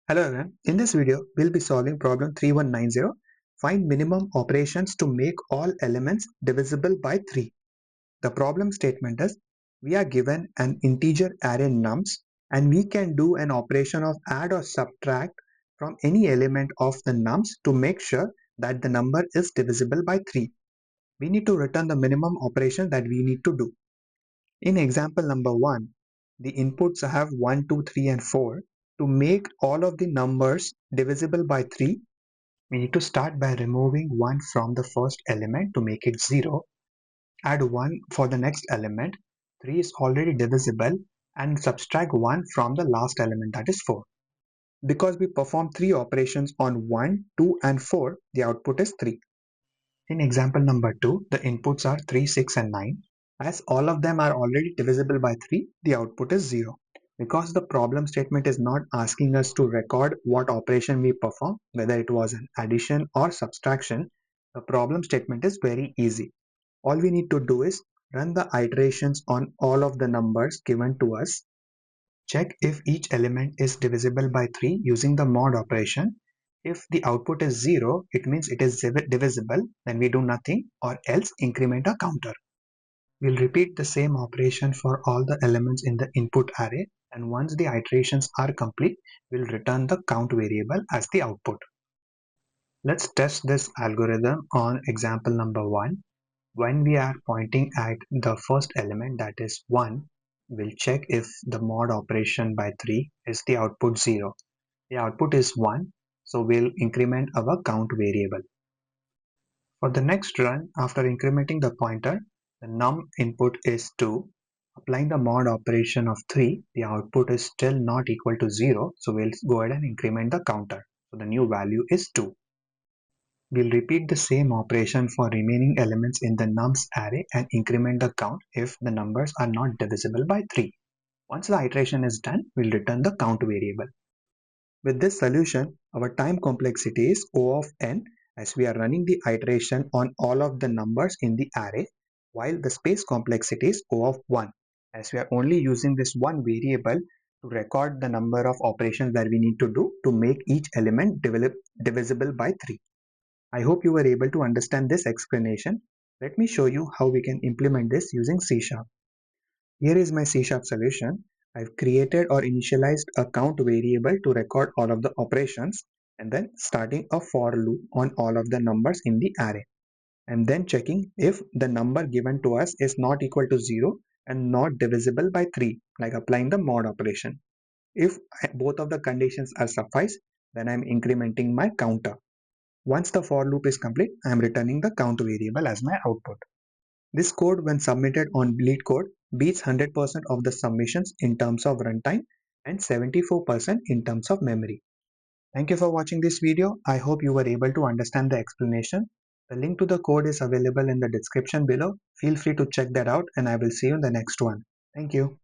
Hello everyone, in this video we'll be solving problem 3190. Find minimum operations to make all elements divisible by 3. The problem statement is we are given an integer array nums and we can do an operation of add or subtract from any element of the nums to make sure that the number is divisible by 3. We need to return the minimum operation that we need to do. In example number 1, the inputs have 1, 2, 3 and 4. To make all of the numbers divisible by 3, we need to start by removing 1 from the first element to make it 0. Add 1 for the next element. 3 is already divisible and subtract 1 from the last element, that is 4. Because we perform 3 operations on 1, 2 and 4, the output is 3. In example number 2, the inputs are 3, 6 and 9. As all of them are already divisible by 3, the output is 0. Because the problem statement is not asking us to record what operation we perform, whether it was an addition or subtraction, the problem statement is very easy. All we need to do is run the iterations on all of the numbers given to us. Check if each element is divisible by 3 using the mod operation. If the output is 0, it means it is divisible, then we do nothing, or else increment a counter. We'll repeat the same operation for all the elements in the input array, and once the iterations are complete, we'll return the count variable as the output. Let's test this algorithm on example number 1. When we are pointing at the first element, that is 1, we'll check if the mod operation by 3 is the output 0. The output is 1, so we'll increment our count variable. For the next run, after incrementing the pointer, the num input is 2. Applying the mod operation of 3, the output is still not equal to 0, so we'll go ahead and increment the counter. So the new value is 2. We'll repeat the same operation for remaining elements in the nums array and increment the count if the numbers are not divisible by 3. Once the iteration is done, we'll return the count variable. With this solution, our time complexity is O of n, as we are running the iteration on all of the numbers in the array, while the space complexity is O of 1, as we are only using this one variable to record the number of operations that we need to do to make each element divisible by 3. I hope you were able to understand this explanation. Let me show you how we can implement this using C#. Here is my C# solution. I've created or initialized a count variable to record all of the operations and then starting a for loop on all of the numbers in the array. And then checking if the number given to us is not equal to 0 and not divisible by 3, like applying the mod operation. If both of the conditions are suffice, then I'm incrementing my counter. Once the for loop is complete, I am returning the count variable as my output. This code, when submitted on LeetCode, beats 100% of the submissions in terms of runtime and 74% in terms of memory. Thank you for watching this video. I hope you were able to understand the explanation. The link to the code is available in the description below. Feel free to check that out and I will see you in the next one. Thank you.